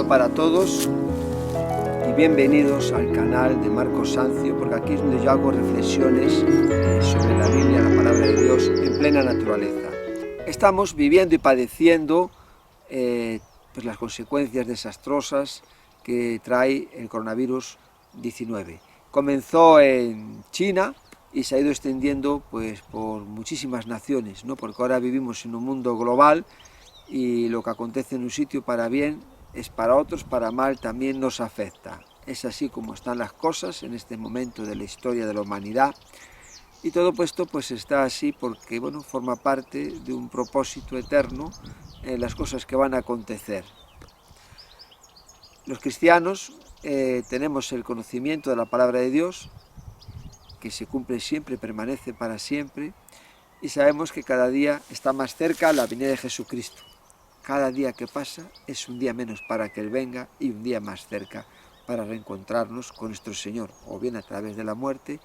para todos y bienvenidos al canal de Marcos Sancio, porque aquí es donde yo hago reflexiones sobre la Biblia, la palabra de Dios, en plena naturaleza. Estamos viviendo y padeciendo pues las consecuencias desastrosas que trae el coronavirus 19. Comenzó en China y se ha ido extendiendo pues por muchísimas naciones, ¿no? Porque ahora vivimos en un mundo global y lo que acontece en un sitio para bien es para otros, para mal también nos afecta. Es así como están las cosas en este momento de la historia de la humanidad, y todo esto pues está así porque bueno, forma parte de un propósito eterno en las cosas que van a acontecer. Los cristianos tenemos el conocimiento de la palabra de Dios, que se cumple siempre, permanece para siempre, y sabemos que cada día está más cerca la venida de Jesucristo. Cada día que pasa es un día menos para que Él venga y un día más cerca para reencontrarnos con nuestro Señor, o bien a través de la muerte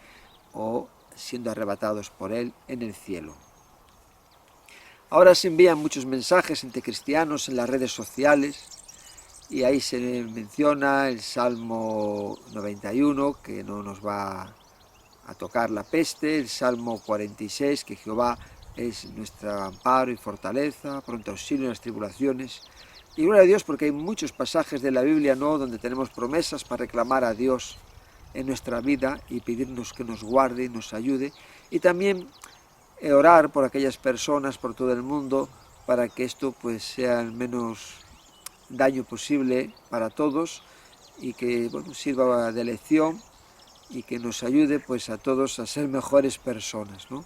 o siendo arrebatados por Él en el cielo. Ahora se envían muchos mensajes entre cristianos en las redes sociales y ahí se menciona el Salmo 91, que no nos va a tocar la peste, el Salmo 46, que Jehová es nuestro amparo y fortaleza, pronto auxilio en las tribulaciones. Y gloria a Dios porque hay muchos pasajes de la Biblia, ¿no?, donde tenemos promesas para reclamar a Dios en nuestra vida y pedirnos que nos guarde y nos ayude. Y también orar por aquellas personas, por todo el mundo, para que esto pues sea el menos daño posible para todos y que bueno, sirva de lección y que nos ayude pues a todos a ser mejores personas, ¿no?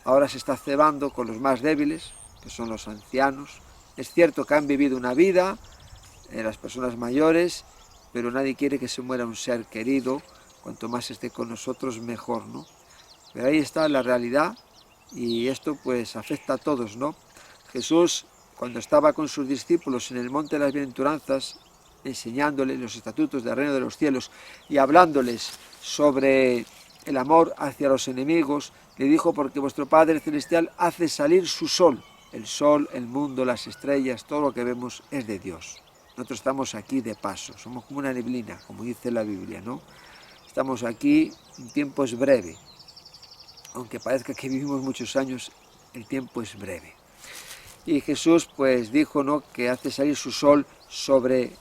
Ahora se está cebando con los más débiles, que son los ancianos. Es cierto que han vivido una vida, las personas mayores, pero nadie quiere que se muera un ser querido. Cuanto más esté con nosotros, mejor, ¿no? Pero ahí está la realidad y esto pues afecta a todos, ¿no? Jesús, cuando estaba con sus discípulos en el Monte de las Bienaventuranzas, enseñándoles los estatutos del reino de los cielos y hablándoles sobre el amor hacia los enemigos, le dijo: porque vuestro Padre Celestial hace salir su sol. El sol, el mundo, las estrellas, todo lo que vemos es de Dios. Nosotros estamos aquí de paso, somos como una neblina, como dice la Biblia, ¿no? Estamos aquí, un tiempo es breve. Aunque parezca que vivimos muchos años, el tiempo es breve. Y Jesús pues dijo, ¿no?, que hace salir su sol sobre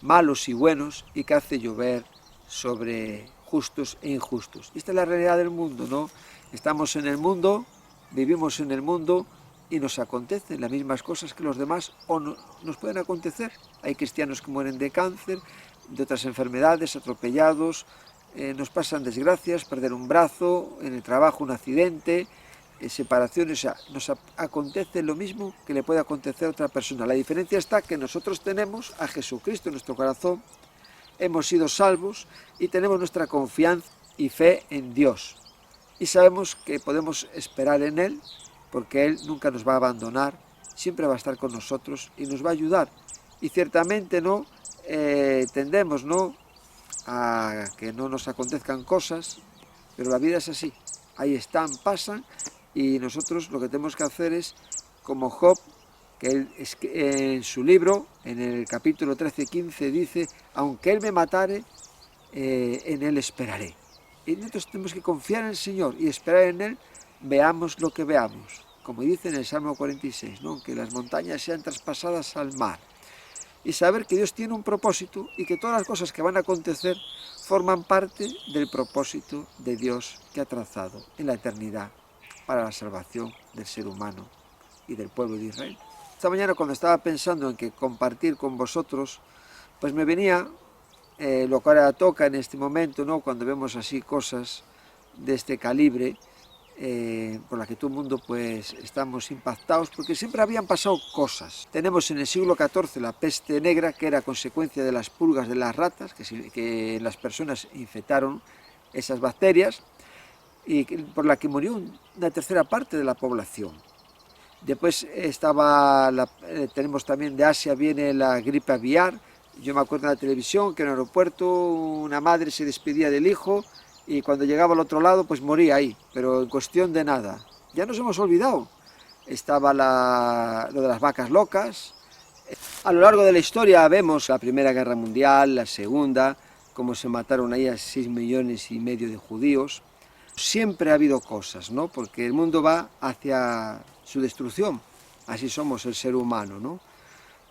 malos y buenos y que hace llover sobre justos e injustos. Y esta es la realidad del mundo, ¿no? Estamos en el mundo, vivimos en el mundo y nos acontecen las mismas cosas que los demás o no, nos pueden acontecer. Hay cristianos que mueren de cáncer, de otras enfermedades, atropellados, nos pasan desgracias, perder un brazo, en el trabajo un accidente, separaciones, o sea, nos acontece lo mismo que le puede acontecer a otra persona. La diferencia está que nosotros tenemos a Jesucristo en nuestro corazón, hemos sido salvos y tenemos nuestra confianza y fe en Dios. Y sabemos que podemos esperar en Él, porque Él nunca nos va a abandonar, siempre va a estar con nosotros y nos va a ayudar. Y ciertamente no tendemos, ¿no?, a que no nos acontezcan cosas, pero la vida es así. Ahí están, pasan, y nosotros lo que tenemos que hacer es, como Job, que él en su libro, en el capítulo 13-15, dice: aunque Él me matare, en Él esperaré. Y nosotros tenemos que confiar en el Señor y esperar en Él, veamos lo que veamos. Como dice en el Salmo 46, ¿no?, que las montañas sean traspasadas al mar. Y saber que Dios tiene un propósito y que todas las cosas que van a acontecer forman parte del propósito de Dios que ha trazado en la eternidad para la salvación del ser humano y del pueblo de Israel. Esta mañana, cuando estaba pensando en que compartir con vosotros, pues me venía lo que ahora toca en este momento, ¿no?, cuando vemos así cosas de este calibre, por la que todo el mundo pues estamos impactados, porque siempre habían pasado cosas. Tenemos en el siglo XIV la peste negra, que era consecuencia de las pulgas de las ratas, que las personas infectaron esas bacterias, y por la que murió una tercera parte de la población. Después tenemos también de Asia, viene la gripe aviar. Yo me acuerdo en la televisión que en el aeropuerto una madre se despedía del hijo y cuando llegaba al otro lado pues moría ahí, pero en cuestión de nada. Ya nos hemos olvidado. Estaba lo de las vacas locas, A lo largo de la historia vemos la Primera Guerra Mundial, la Segunda, cómo se mataron ahí a 6,5 millones de judíos. Siempre ha habido cosas, ¿no? Porque el mundo va hacia su destrucción. Así somos el ser humano, ¿no?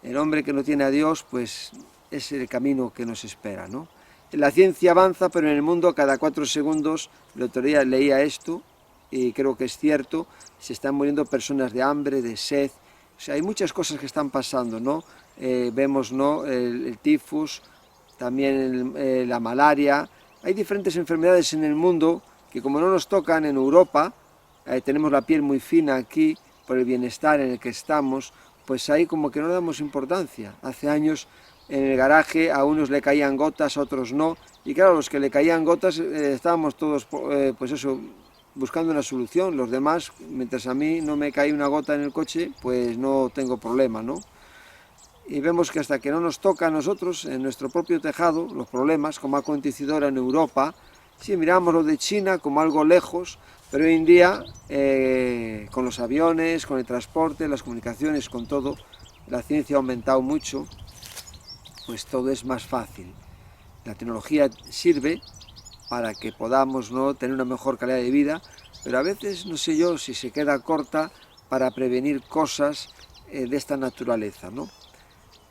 El hombre que no tiene a Dios, pues es el camino que nos espera, ¿no? La ciencia avanza, pero en el mundo cada 4 segundos, el otro día leía esto, y creo que es cierto, se están muriendo personas de hambre, de sed. O sea, hay muchas cosas que están pasando, ¿no? Vemos, ¿no?, el tifus, también la malaria. Hay diferentes enfermedades en el mundo que, como no nos tocan en Europa, tenemos la piel muy fina aquí por el bienestar en el que estamos, pues ahí como que no damos importancia. Hace años en el garaje a unos le caían gotas, a otros no, y claro, los que le caían gotas estábamos todos, pues eso, buscando una solución. Los demás, mientras a mí no me cae una gota en el coche, pues no tengo problema, ¿no? Y vemos que hasta que no nos toca a nosotros, en nuestro propio tejado, los problemas, como ha acontecido ahora en Europa, sí, miramos lo de China como algo lejos, pero hoy en día, con los aviones, con el transporte, las comunicaciones, con todo, la ciencia ha aumentado mucho, pues todo es más fácil. La tecnología sirve para que podamos, ¿no?, tener una mejor calidad de vida, pero a veces no sé yo si se queda corta para prevenir cosas de esta naturaleza, ¿no?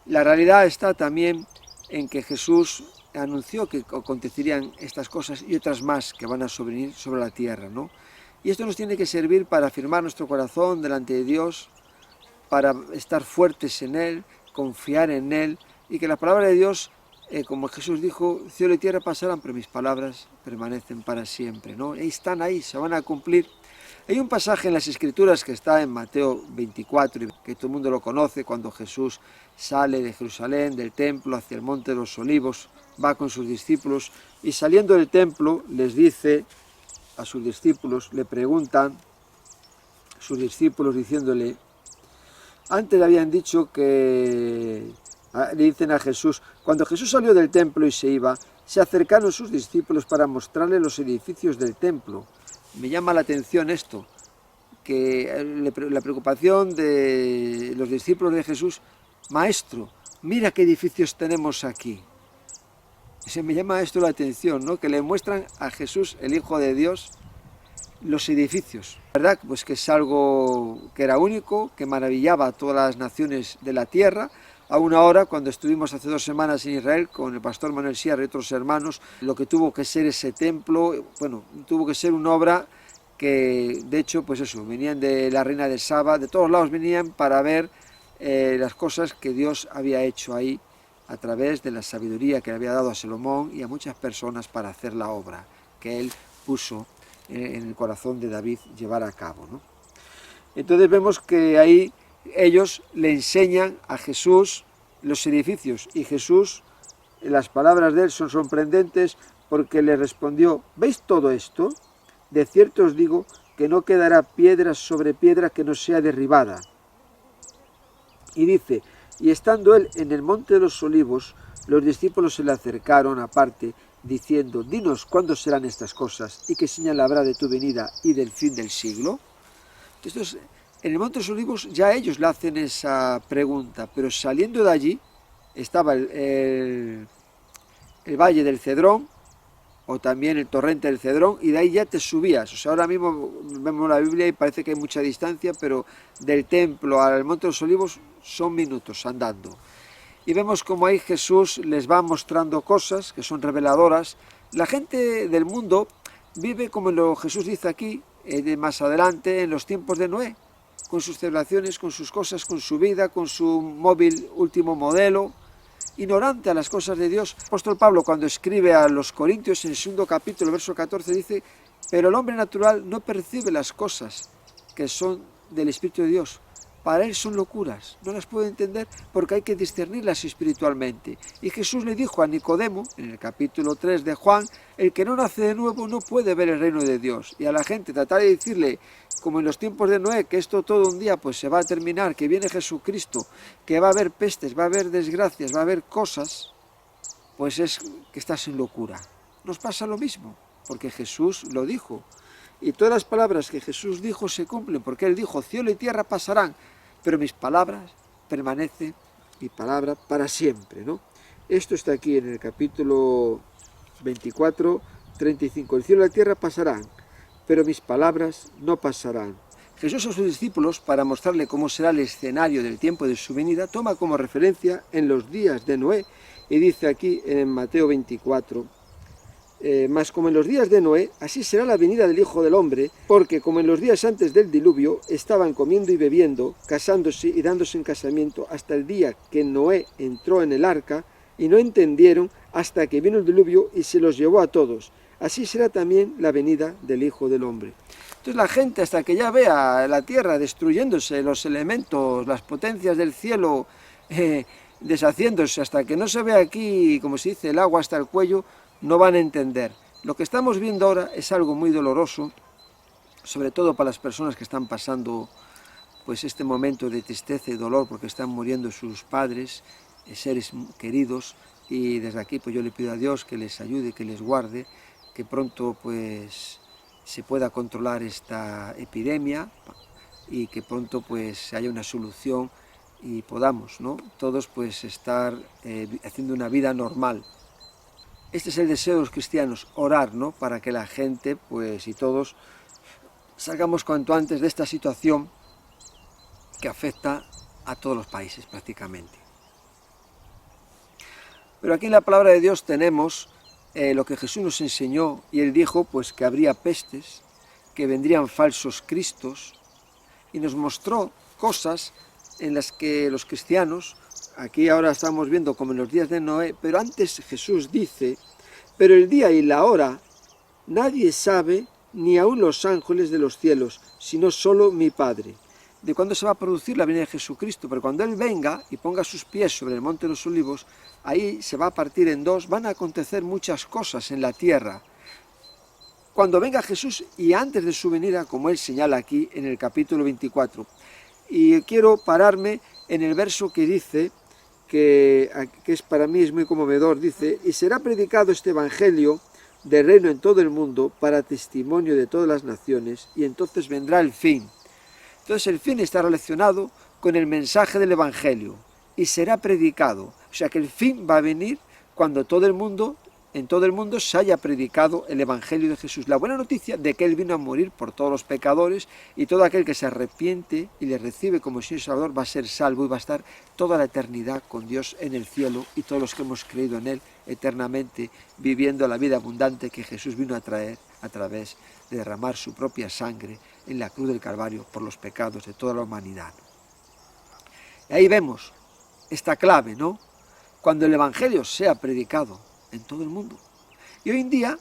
La realidad está también en que Jesús anunció que acontecerían estas cosas y otras más que van a sobrevenir sobre la tierra, ¿no? Y esto nos tiene que servir para afirmar nuestro corazón delante de Dios, para estar fuertes en Él, confiar en Él, y que la palabra de Dios, como Jesús dijo, cielo y tierra pasarán, pero mis palabras permanecen para siempre, ¿no? Y están ahí, se van a cumplir. Hay un pasaje en las Escrituras que está en Mateo 24, que todo el mundo lo conoce, cuando Jesús sale de Jerusalén, del templo, hacia el Monte de los Olivos, va con sus discípulos, y saliendo del templo les dice a sus discípulos, le preguntan sus discípulos diciéndole, antes le habían dicho que, le dicen a Jesús, cuando Jesús salió del templo y se iba, se acercaron sus discípulos para mostrarle los edificios del templo. Me llama la atención esto, que la preocupación de los discípulos de Jesús, maestro, mira qué edificios tenemos aquí. Se me llama esto la atención, ¿no?, que le muestran a Jesús, el Hijo de Dios, los edificios. ¿Verdad? Pues que es algo que era único, que maravillaba a todas las naciones de la tierra. Aún ahora, cuando estuvimos hace 2 semanas en Israel con el pastor Manuel Sierra y otros hermanos, lo que tuvo que ser ese templo, bueno, tuvo que ser una obra que, de hecho, pues eso, venían de la reina de Saba, de todos lados venían para ver las cosas que Dios había hecho ahí, a través de la sabiduría que le había dado a Salomón y a muchas personas para hacer la obra que él puso en el corazón de David llevar a cabo, ¿no? Entonces vemos que ahí ellos le enseñan a Jesús los edificios, y Jesús, las palabras de él son sorprendentes porque le respondió, ¿veis todo esto? De cierto os digo que no quedará piedra sobre piedra que no sea derribada. Y dice, y estando él en el monte de los olivos, los discípulos se le acercaron aparte, diciendo, dinos cuándo serán estas cosas, y qué señal habrá de tu venida y del fin del siglo. Entonces, en el monte de los olivos ya ellos le hacen esa pregunta, pero saliendo de allí estaba el valle del Cedrón, o también el torrente del Cedrón, y de ahí ya te subías. O sea, ahora mismo vemos la Biblia y parece que hay mucha distancia, pero del templo al monte de los olivos son minutos andando. Y vemos como ahí Jesús les va mostrando cosas que son reveladoras. La gente del mundo vive como lo Jesús dice aquí, más adelante, en los tiempos de Noé, con sus celebraciones, con sus cosas, con su vida, con su móvil último modelo, ignorante a las cosas de Dios. El apóstol Pablo, cuando escribe a los Corintios en el 2 capítulo, verso 14, dice, pero el hombre natural no percibe las cosas que son del Espíritu de Dios. Para él son locuras, no las puede entender porque hay que discernirlas espiritualmente. Y Jesús le dijo a Nicodemo, en el capítulo 3 de Juan, el que no nace de nuevo no puede ver el reino de Dios. Y a la gente tratar de decirle, como en los tiempos de Noé, que esto todo un día pues se va a terminar, que viene Jesucristo, que va a haber pestes, va a haber desgracias, va a haber cosas, pues es que estás en locura. Nos pasa lo mismo, porque Jesús lo dijo. Y todas las palabras que Jesús dijo se cumplen, porque Él dijo, cielo y tierra pasarán, pero mis palabras permanecen mi palabra para siempre, ¿no? Esto está aquí en el capítulo 24, 35. El cielo y la tierra pasarán, pero mis palabras no pasarán. Jesús a sus discípulos, para mostrarle cómo será el escenario del tiempo de su venida, toma como referencia en los días de Noé, y dice aquí en Mateo 24, mas como en los días de Noé, así será la venida del Hijo del Hombre, porque como en los días antes del diluvio, estaban comiendo y bebiendo, casándose y dándose en casamiento, hasta el día que Noé entró en el arca, y no entendieron hasta que vino el diluvio y se los llevó a todos. Así será también la venida del Hijo del Hombre. Entonces la gente, hasta que ya vea la tierra destruyéndose, los elementos, las potencias del cielo deshaciéndose, hasta que no se vea aquí, como se dice, el agua hasta el cuello, no van a entender. Lo que estamos viendo ahora es algo muy doloroso, sobre todo para las personas que están pasando pues este momento de tristeza y dolor porque están muriendo sus padres, seres queridos, y desde aquí pues yo le pido a Dios que les ayude, que les guarde, que pronto pues se pueda controlar esta epidemia y que pronto pues haya una solución y podamos, ¿no?, todos pues estar haciendo una vida normal. Este es el deseo de los cristianos, orar, ¿no?, para que la gente pues y todos salgamos cuanto antes de esta situación que afecta a todos los países prácticamente. Pero aquí en la palabra de Dios tenemos lo que Jesús nos enseñó, y Él dijo pues que habría pestes, que vendrían falsos cristos, y nos mostró cosas en las que los cristianos, aquí ahora estamos viendo como en los días de Noé, pero antes Jesús dice, pero el día y la hora nadie sabe, ni aun los ángeles de los cielos, sino solo mi Padre. De cuándo se va a producir la venida de Jesucristo, pero cuando Él venga y ponga sus pies sobre el monte de los olivos, ahí se va a partir en dos, van a acontecer muchas cosas en la tierra. Cuando venga Jesús y antes de su venida, como Él señala aquí en el capítulo 24. Y quiero pararme en el verso que dice, que es para mí es muy conmovedor, dice, y será predicado este evangelio de reino en todo el mundo para testimonio de todas las naciones, y entonces vendrá el fin. Entonces el fin está relacionado con el mensaje del evangelio y será predicado. O sea que el fin va a venir cuando en todo el mundo se haya predicado el evangelio de Jesús. La buena noticia de que Él vino a morir por todos los pecadores, y todo aquel que se arrepiente y le recibe como Señor y Salvador va a ser salvo y va a estar toda la eternidad con Dios en el cielo, y todos los que hemos creído en Él eternamente viviendo la vida abundante que Jesús vino a traer a través de derramar su propia sangre en la cruz del Calvario por los pecados de toda la humanidad. Y ahí vemos esta clave, ¿no?, cuando el evangelio sea predicado en todo el mundo. Y hoy en día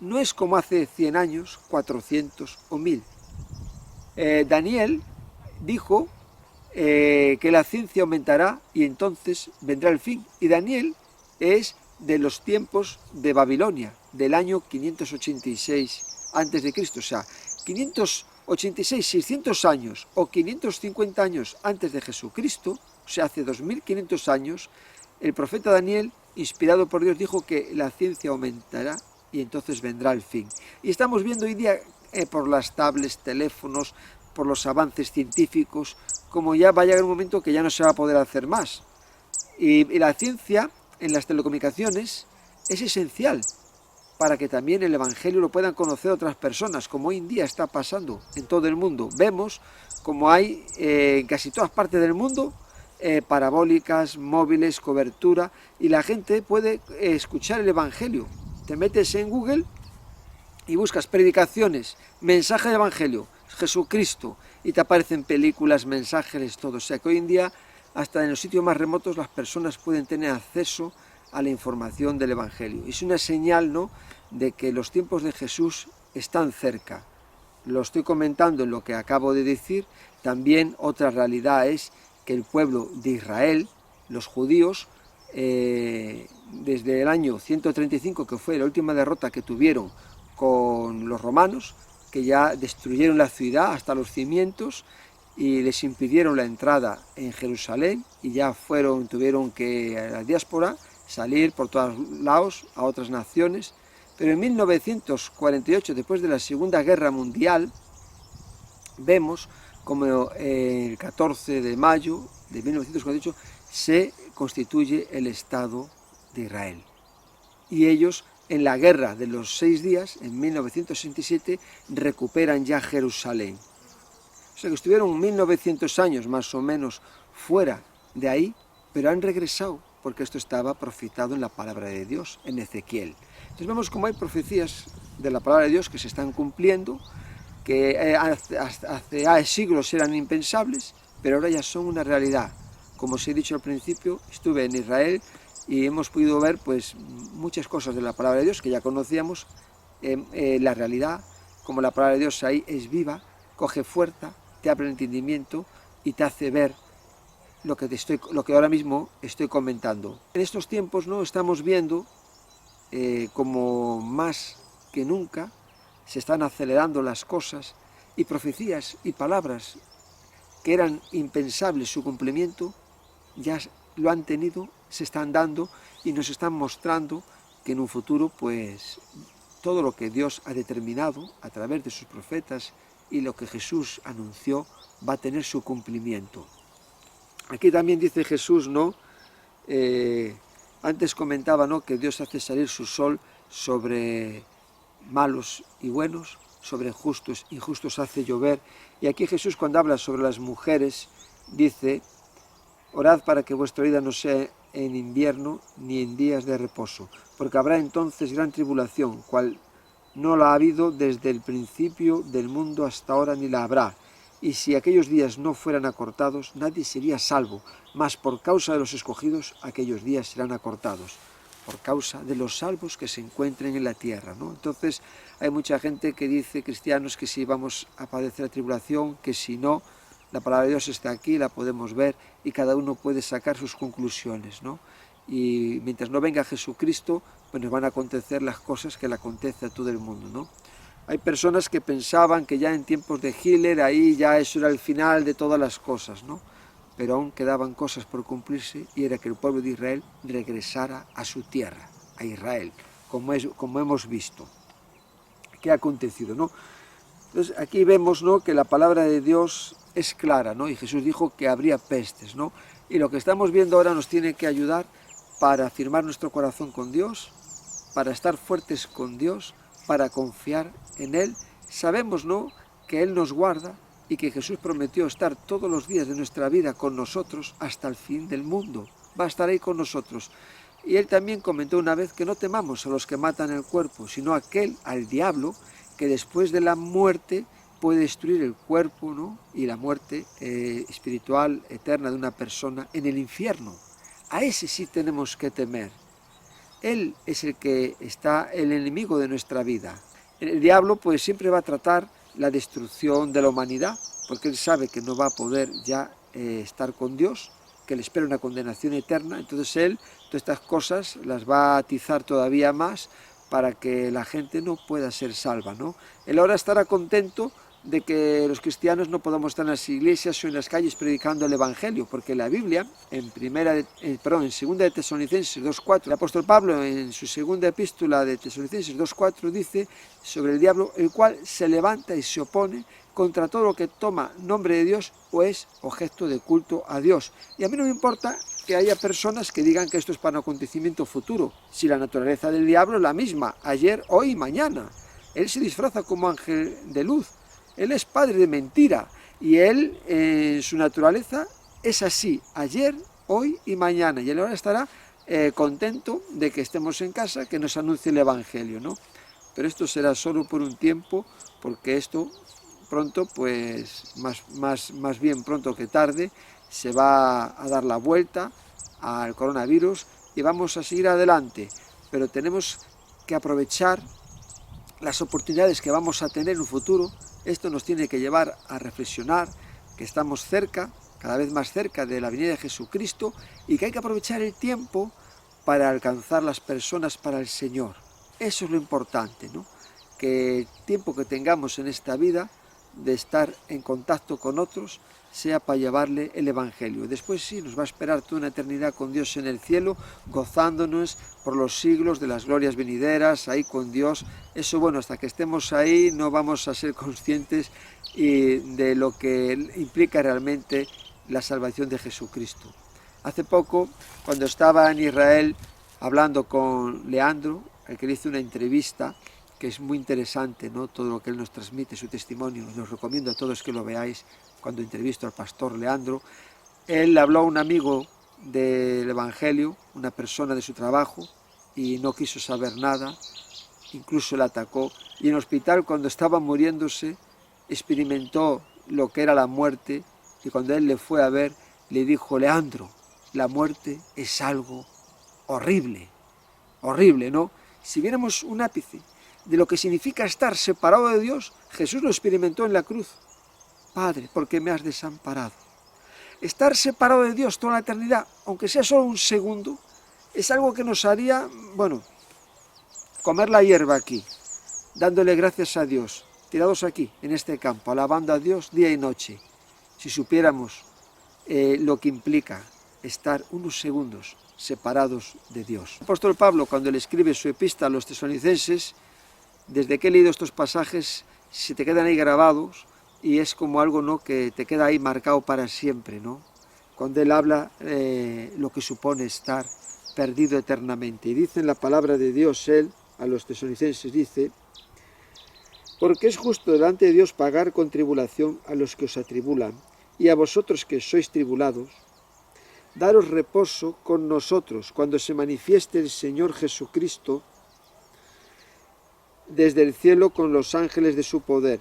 no es como hace 100 años, 400 o 1000. Daniel dijo que la ciencia aumentará y entonces vendrá el fin. Y Daniel es de los tiempos de Babilonia, del año 586 a.C. O sea, 586, 600 años o 550 años antes de Jesucristo, o sea, hace 2500 años, el profeta Daniel, inspirado por Dios, dijo que la ciencia aumentará y entonces vendrá el fin. Y estamos viendo hoy día por las tablets, teléfonos, por los avances científicos, como ya va a llegar un momento que ya no se va a poder hacer más. Y la ciencia en las telecomunicaciones es esencial para que también el evangelio lo puedan conocer otras personas, como hoy en día está pasando en todo el mundo. Vemos como hay en casi todas partes del mundo parabólicas, móviles, cobertura, y la gente puede escuchar el evangelio. Te metes en Google y buscas predicaciones, mensaje del evangelio, Jesucristo, y te aparecen películas, mensajes, todo. O sea que hoy en día, hasta en los sitios más remotos, las personas pueden tener acceso a la información del evangelio. Es una señal, ¿no?, de que los tiempos de Jesús están cerca. Lo estoy comentando en lo que acabo de decir. También otra realidad es que el pueblo de Israel, los judíos, desde el año 135, que fue la última derrota que tuvieron con los romanos, que ya destruyeron la ciudad hasta los cimientos y les impidieron la entrada en Jerusalén, y ya tuvieron que, a la diáspora, salir por todos lados a otras naciones. Pero en 1948, después de la Segunda Guerra Mundial, vemos como el 14 de mayo de 1948 se constituye el Estado de Israel. Y ellos, en la guerra de los 6 días, en 1967, recuperan ya Jerusalén. O sea que estuvieron 1900 años más o menos fuera de ahí, pero han regresado, porque esto estaba profetizado en la palabra de Dios, en Ezequiel. Entonces vemos cómo hay profecías de la palabra de Dios que se están cumpliendo, que hace siglos eran impensables, pero ahora ya son una realidad. Como os he dicho al principio, estuve en Israel y hemos podido ver pues muchas cosas de la palabra de Dios que ya conocíamos, la realidad, como la palabra de Dios ahí es viva, coge fuerza, te abre el entendimiento y te hace ver lo que ahora mismo estoy comentando. En estos tiempos no estamos viendo como más que nunca se están acelerando las cosas y profecías y palabras que eran impensables su cumplimiento ya lo han tenido, se están dando y nos están mostrando que en un futuro pues todo lo que Dios ha determinado a través de sus profetas y lo que Jesús anunció va a tener su cumplimiento. Aquí también dice Jesús, ¿no? Antes comentaba, ¿no?, que Dios hace salir su sol sobre malos y buenos, sobre justos y injustos hace llover. Y aquí Jesús, cuando habla sobre las mujeres, dice: orad para que vuestra vida no sea en invierno ni en días de reposo, porque habrá entonces gran tribulación, cual no la ha habido desde el principio del mundo hasta ahora ni la habrá. Y si aquellos días no fueran acortados, nadie sería salvo, mas por causa de los escogidos, aquellos días serán acortados, por causa de los salvos que se encuentren en la tierra, ¿no? Entonces hay mucha gente que dice, cristianos, que si vamos a padecer la tribulación, que si no, la palabra de Dios está aquí, la podemos ver y cada uno puede sacar sus conclusiones, ¿no? Y mientras no venga Jesucristo, pues nos van a acontecer las cosas que le acontece a todo el mundo, ¿no? Hay personas que pensaban que ya en tiempos de Hitler, ahí ya eso era el final de todas las cosas, ¿no? Pero aún quedaban cosas por cumplirse y era que el pueblo de Israel regresara a su tierra, a Israel, como hemos visto. ¿Qué ha acontecido, no? Entonces aquí vemos, ¿no?, que la palabra de Dios es clara, ¿no? Y Jesús dijo que habría pestes, ¿no? Y lo que estamos viendo ahora nos tiene que ayudar para afirmar nuestro corazón con Dios, para estar fuertes con Dios, para confiar en Él. Sabemos, ¿no?, que Él nos guarda y que Jesús prometió estar todos los días de nuestra vida con nosotros hasta el fin del mundo. Va a estar ahí con nosotros. Y Él también comentó una vez que no temamos a los que matan el cuerpo, sino al diablo, que después de la muerte puede destruir el cuerpo, ¿no?, y la muerte espiritual eterna de una persona en el infierno. A ese sí tenemos que temer. Él es el que está el enemigo de nuestra vida. El diablo pues siempre va a tratar la destrucción de la humanidad, porque él sabe que no va a poder ya estar con Dios, que le espera una condenación eterna. Entonces él todas estas cosas las va a atizar todavía más para que la gente no pueda ser salva, ¿no? Él ahora estará contento de que los cristianos no podamos estar en las iglesias o en las calles predicando el Evangelio, porque la Biblia, en 2 de Tesalonicenses 2.4, el apóstol Pablo en su segunda epístola de Tesalonicenses 2.4 dice sobre el diablo, el cual se levanta y se opone contra todo lo que toma nombre de Dios o es objeto de culto a Dios. Y a mí no me importa que haya personas que digan que esto es para un acontecimiento futuro, si la naturaleza del diablo es la misma, ayer, hoy y mañana. Él se disfraza como ángel de luz. Él es padre de mentira y él en su naturaleza es así, ayer, hoy y mañana. Y él ahora estará contento de que estemos en casa, que nos anuncie el Evangelio, ¿no? Pero esto será solo por un tiempo, porque esto pronto, pues más bien pronto que tarde, se va a dar la vuelta al coronavirus y vamos a seguir adelante. Pero tenemos que aprovechar las oportunidades que vamos a tener en un futuro. Esto nos tiene que llevar a reflexionar que estamos cerca, cada vez más cerca de la venida de Jesucristo y que hay que aprovechar el tiempo para alcanzar las personas para el Señor. Eso es lo importante, ¿no? Que el tiempo que tengamos en esta vida de estar en contacto con otros sea para llevarle el Evangelio. Después sí, nos va a esperar toda una eternidad con Dios en el cielo, gozándonos por los siglos de las glorias venideras, ahí con Dios. Eso, bueno, hasta que estemos ahí no vamos a ser conscientes de lo que implica realmente la salvación de Jesucristo. Hace poco, cuando estaba en Israel hablando con Leandro, al que le hice una entrevista, que es muy interesante, ¿no? Todo lo que él nos transmite, su testimonio, y os recomiendo a todos que lo veáis cuando entrevisto al pastor Leandro. Él habló a un amigo del Evangelio, una persona de su trabajo, y no quiso saber nada, incluso le atacó, y en el hospital, cuando estaba muriéndose, experimentó lo que era la muerte, y cuando él le fue a ver, le dijo: Leandro, la muerte es algo horrible, horrible, ¿no? Si viéramos un ápice de lo que significa estar separado de Dios, Jesús lo experimentó en la cruz. Padre, ¿por qué me has desamparado? Estar separado de Dios toda la eternidad, aunque sea solo un segundo, es algo que nos haría, bueno, comer la hierba aquí, dándole gracias a Dios, tirados aquí, en este campo, alabando a Dios día y noche. Si supiéramos lo que implica estar unos segundos separados de Dios. El apóstol Pablo, cuando le escribe su epístola a los tesalonicenses, desde que he leído estos pasajes, se te quedan ahí grabados y es como algo, ¿no?, que te queda ahí marcado para siempre, ¿no? Cuando él habla lo que supone estar perdido eternamente. Y dice en la palabra de Dios, él, a los tesalonicenses, dice: porque es justo delante de Dios pagar con tribulación a los que os atribulan, y a vosotros que sois tribulados, daros reposo con nosotros cuando se manifieste el Señor Jesucristo desde el cielo con los ángeles de su poder,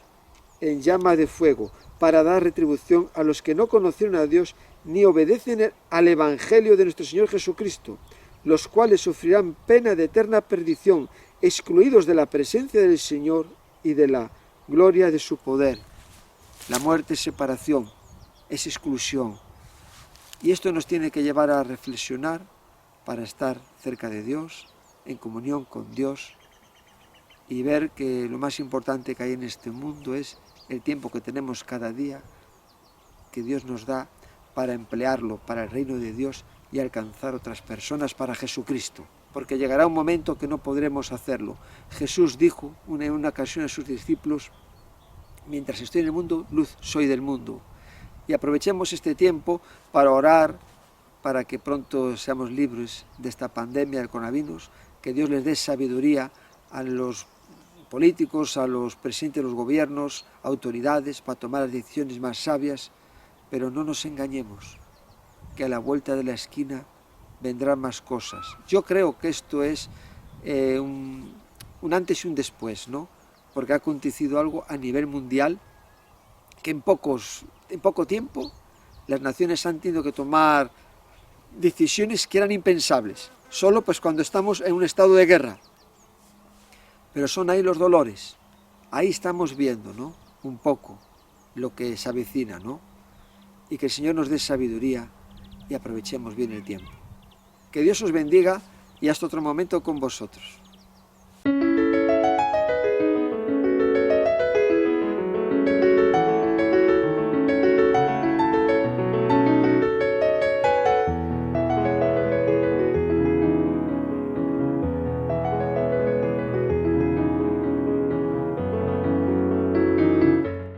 en llama de fuego, para dar retribución a los que no conocieron a Dios ni obedecen al Evangelio de nuestro Señor Jesucristo, los cuales sufrirán pena de eterna perdición, excluidos de la presencia del Señor y de la gloria de su poder. La muerte es separación, es exclusión. Y esto nos tiene que llevar a reflexionar para estar cerca de Dios, en comunión con Dios, y ver que lo más importante que hay en este mundo es el tiempo que tenemos cada día, que Dios nos da para emplearlo para el reino de Dios y alcanzar otras personas para Jesucristo. Porque llegará un momento que no podremos hacerlo. Jesús dijo en una ocasión a sus discípulos: mientras estoy en el mundo, luz soy del mundo. Y aprovechemos este tiempo para orar, para que pronto seamos libres de esta pandemia del coronavirus, que Dios les dé sabiduría a los políticos, a los presidentes de los gobiernos, autoridades, para tomar las decisiones más sabias, pero no nos engañemos, que a la vuelta de la esquina vendrán más cosas. Yo creo que esto es un antes y un después, ¿no? Porque ha acontecido algo a nivel mundial que en poco tiempo las naciones han tenido que tomar decisiones que eran impensables, solo pues cuando estamos en un estado de guerra. Pero son ahí los dolores, ahí estamos viendo, ¿no?, un poco lo que se avecina, ¿no? Y que el Señor nos dé sabiduría y aprovechemos bien el tiempo. Que Dios os bendiga y hasta otro momento con vosotros.